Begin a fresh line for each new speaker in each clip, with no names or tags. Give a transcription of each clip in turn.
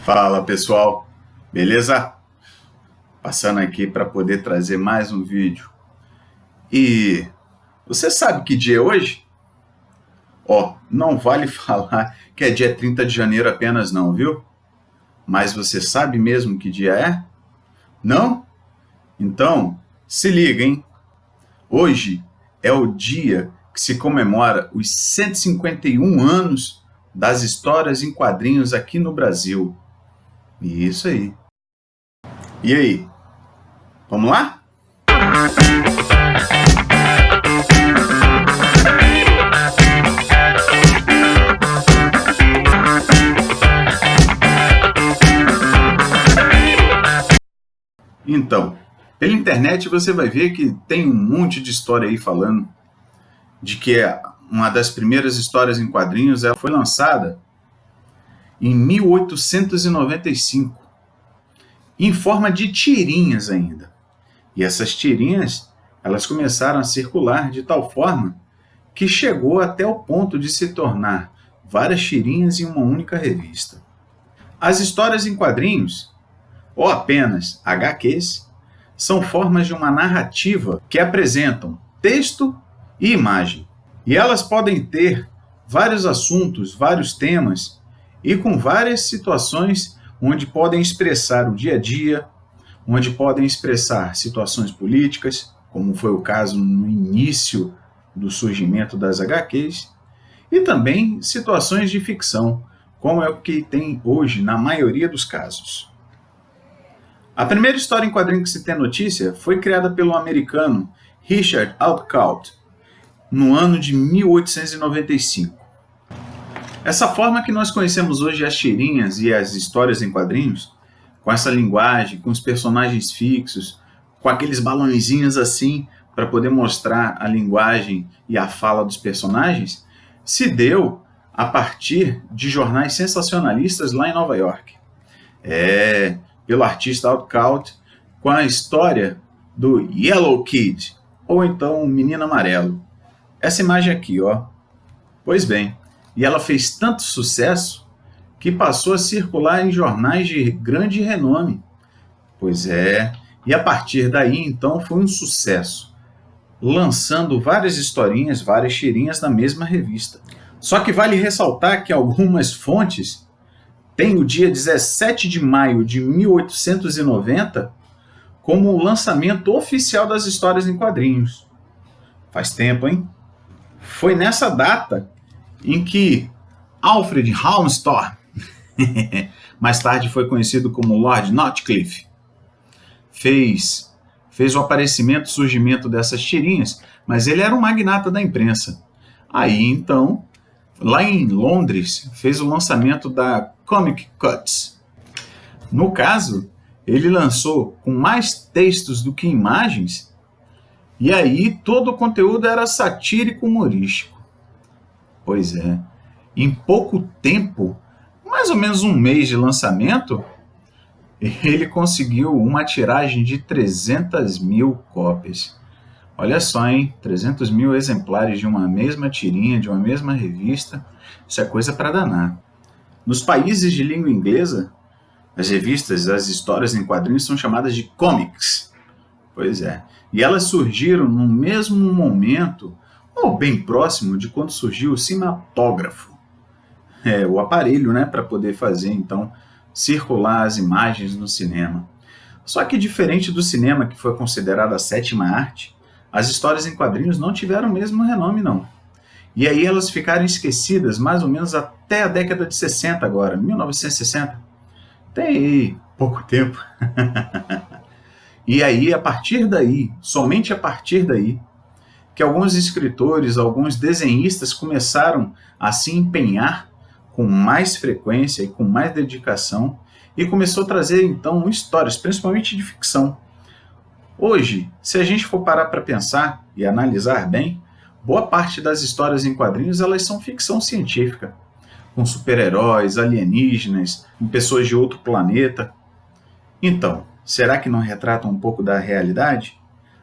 Fala pessoal, beleza? Passando aqui para poder trazer mais um vídeo. E você sabe que dia é hoje? Não vale falar que é dia 30 de janeiro apenas não, viu? Mas você sabe mesmo que dia é? Não? Então, se liga, hein? Hoje é o dia que se comemora os 151 anos das histórias em quadrinhos aqui no Brasil. Isso aí. E aí? Vamos lá? Então, pela internet você vai ver que tem um monte de história aí falando de que uma das primeiras histórias em quadrinhos ela foi lançada em 1895, em forma de tirinhas ainda. E essas tirinhas, elas começaram a circular de tal forma que chegou até o ponto de se tornar várias tirinhas em uma única revista. As histórias em quadrinhos, ou apenas HQs, são formas de uma narrativa que apresentam texto e imagem. E elas podem ter vários assuntos, vários temas, e com várias situações onde podem expressar o dia a dia, onde podem expressar situações políticas, como foi o caso no início do surgimento das HQs, e também situações de ficção, como é o que tem hoje na maioria dos casos. A primeira história em quadrinho que se tem notícia foi criada pelo americano Richard Outcault, no ano de 1895. Essa forma que nós conhecemos hoje as tirinhas e as histórias em quadrinhos, com essa linguagem, com os personagens fixos, com aqueles balãozinhos assim, para poder mostrar a linguagem e a fala dos personagens, se deu a partir de jornais sensacionalistas lá em Nova York. Pelo artista Outcault, com a história do Yellow Kid, ou então o Menino Amarelo. Essa imagem aqui, Pois bem, e ela fez tanto sucesso que passou a circular em jornais de grande renome. E a partir daí, então, foi um sucesso, lançando várias historinhas, várias tirinhas na mesma revista. Só que vale ressaltar que algumas fontes têm o dia 17 de maio de 1890 como o lançamento oficial das histórias em quadrinhos. Faz tempo, hein? Foi nessa data em que Alfred Hawthorne, mais tarde foi conhecido como Lord Northcliffe, fez o aparecimento e surgimento dessas tirinhas, mas ele era um magnata da imprensa. Aí, então, lá em Londres, fez o lançamento da Comic Cuts. No caso, ele lançou com mais textos do que imagens, e aí todo o conteúdo era satírico humorístico. Em pouco tempo, mais ou menos um mês de lançamento, ele conseguiu uma tiragem de 300 mil cópias. Olha só, hein? 300 mil exemplares de uma mesma tirinha, de uma mesma revista. Isso é coisa para danar. Nos países de língua inglesa, as revistas, as histórias em quadrinhos são chamadas de comics. E elas surgiram no mesmo momento, ou bem próximo de quando surgiu o cinematógrafo. O aparelho, para poder fazer, então, circular as imagens no cinema. Só que diferente do cinema, que foi considerado a sétima arte, as histórias em quadrinhos não tiveram o mesmo renome, não. E aí elas ficaram esquecidas mais ou menos até a década de 60 agora, 1960. Tem aí pouco tempo. E aí, a partir daí, somente a partir daí, que alguns escritores, alguns desenhistas começaram a se empenhar com mais frequência e com mais dedicação e começou a trazer, então, histórias, principalmente de ficção. Hoje, se a gente for parar para pensar e analisar bem, boa parte das histórias em quadrinhos elas são ficção científica, com super-heróis, alienígenas, com pessoas de outro planeta. Então, será que não retratam um pouco da realidade?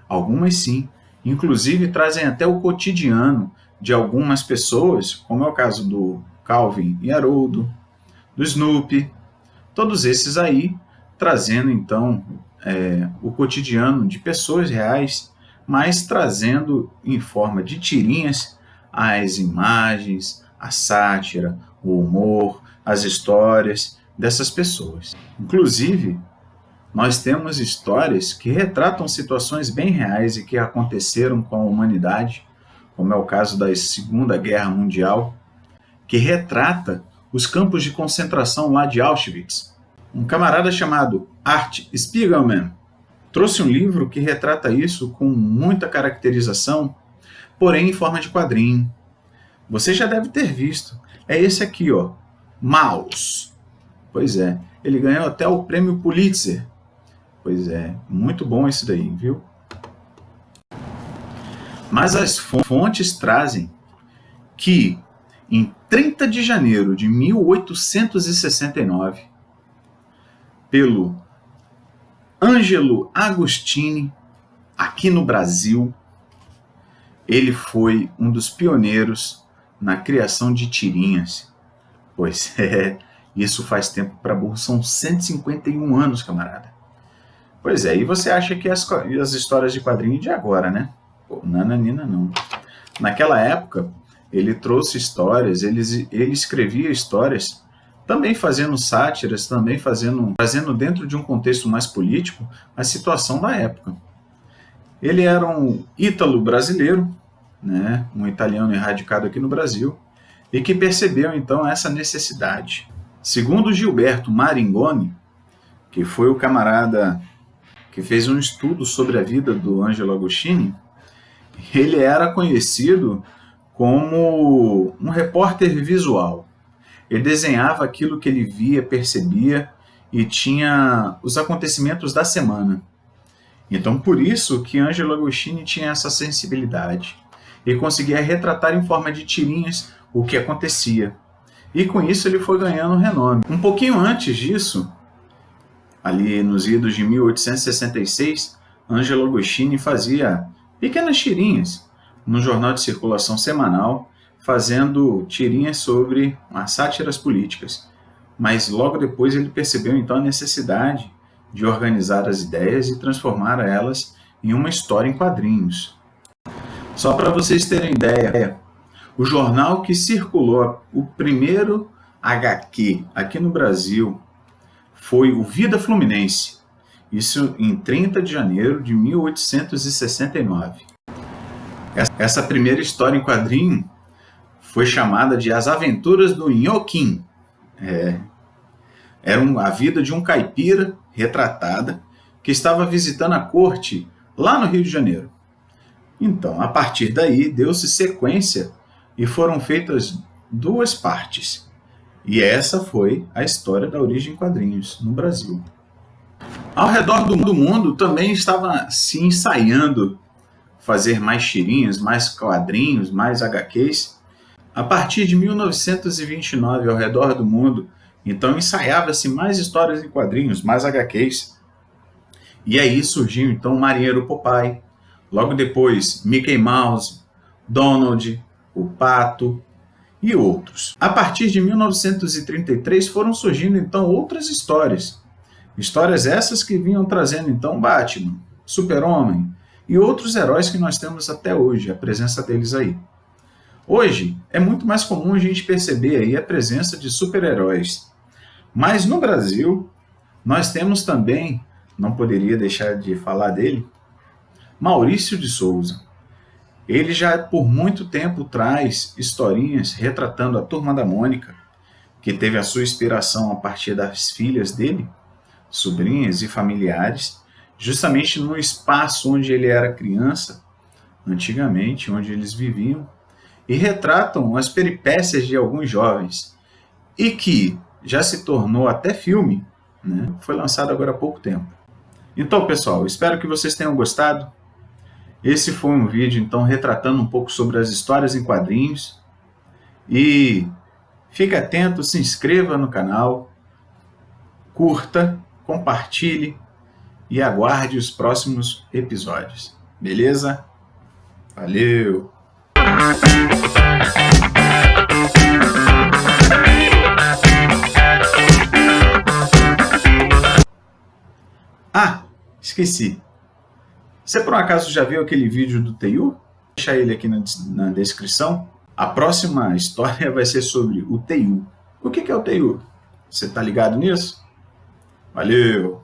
Algumas sim, inclusive trazem até o cotidiano de algumas pessoas, como é o caso do Calvin e Haroldo, do Snoopy, Todos esses aí trazendo então o cotidiano de pessoas reais, mas trazendo em forma de tirinhas as imagens, a sátira, o humor, as histórias dessas pessoas. Inclusive, nós temos histórias que retratam situações bem reais e que aconteceram com a humanidade, como é o caso da Segunda Guerra Mundial, que retrata os campos de concentração lá de Auschwitz. Um camarada chamado Art Spiegelman trouxe um livro que retrata isso com muita caracterização, porém em forma de quadrinho. Você já deve ter visto. É esse aqui, ó, Maus. Pois é, ele ganhou até o prêmio Pulitzer. Pois é, muito bom esse daí, viu? Mas as fontes trazem que em 30 de janeiro de 1869, pelo Angelo Agostini, aqui no Brasil, ele foi um dos pioneiros na criação de tirinhas. Pois é, isso faz tempo para burro, são 151 anos, camarada. Pois é, e você acha que as histórias de quadrinho de agora, né? Pô, nananina não. Naquela época, ele trouxe histórias, ele escrevia histórias, também fazendo sátiras, também trazendo dentro de um contexto mais político a situação da época. Ele era um ítalo-brasileiro, né? Um italiano radicado aqui no Brasil, e que percebeu então essa necessidade. Segundo Gilberto Maringoni, que foi o camarada que fez um estudo sobre a vida do Angelo Agostini, ele era conhecido como um repórter visual. Ele desenhava aquilo que ele via, percebia e tinha os acontecimentos da semana. Então, por isso que Angelo Agostini tinha essa sensibilidade. Ele conseguia retratar em forma de tirinhas o que acontecia. E com isso ele foi ganhando renome. Um pouquinho antes disso, ali nos idos de 1866, Angelo Agostini fazia pequenas tirinhas no jornal de circulação semanal, fazendo tirinhas sobre as sátiras políticas. Mas logo depois ele percebeu então a necessidade de organizar as ideias e transformar elas em uma história em quadrinhos. Só para vocês terem ideia, o jornal que circulou o primeiro HQ aqui no Brasil foi o Vida Fluminense, isso em 30 de janeiro de 1869. Essa primeira história em quadrinho foi chamada de As Aventuras do Inhoquim. Era a vida de um caipira retratada que estava visitando a corte lá no Rio de Janeiro. Então, a partir daí, deu-se sequência e foram feitas 2 partes. E essa foi a história da origem em quadrinhos no Brasil. Ao redor do mundo também estava se ensaiando fazer mais tirinhas, mais quadrinhos, mais HQs. A partir de 1929, ao redor do mundo, então ensaiava-se mais histórias em quadrinhos, mais HQs. E aí surgiu então o Marinheiro Popeye, logo depois Mickey Mouse, Donald, o Pato e outros. A partir de 1933 foram surgindo então outras histórias. Histórias essas que vinham trazendo então Batman, Super-Homem e outros heróis que nós temos até hoje, a presença deles aí. Hoje é muito mais comum a gente perceber aí a presença de super-heróis. Mas no Brasil, nós temos também, não poderia deixar de falar dele, Maurício de Souza. Ele já por muito tempo traz historinhas retratando a Turma da Mônica, que teve a sua inspiração a partir das filhas dele, sobrinhas e familiares, justamente no espaço onde ele era criança, antigamente, onde eles viviam, e retratam as peripécias de alguns jovens, e que já se tornou até filme, né? Foi lançado agora há pouco tempo. Então, pessoal, espero que vocês tenham gostado. Esse foi um vídeo, então, retratando um pouco sobre as histórias em quadrinhos. E fique atento, se inscreva no canal, curta, compartilhe e aguarde os próximos episódios. Beleza? Valeu! Esqueci. Você por um acaso já viu aquele vídeo do Teiu? Vou deixar ele aqui na descrição. A próxima história vai ser sobre o Teiu. O que é o Teiu? Você tá ligado nisso? Valeu!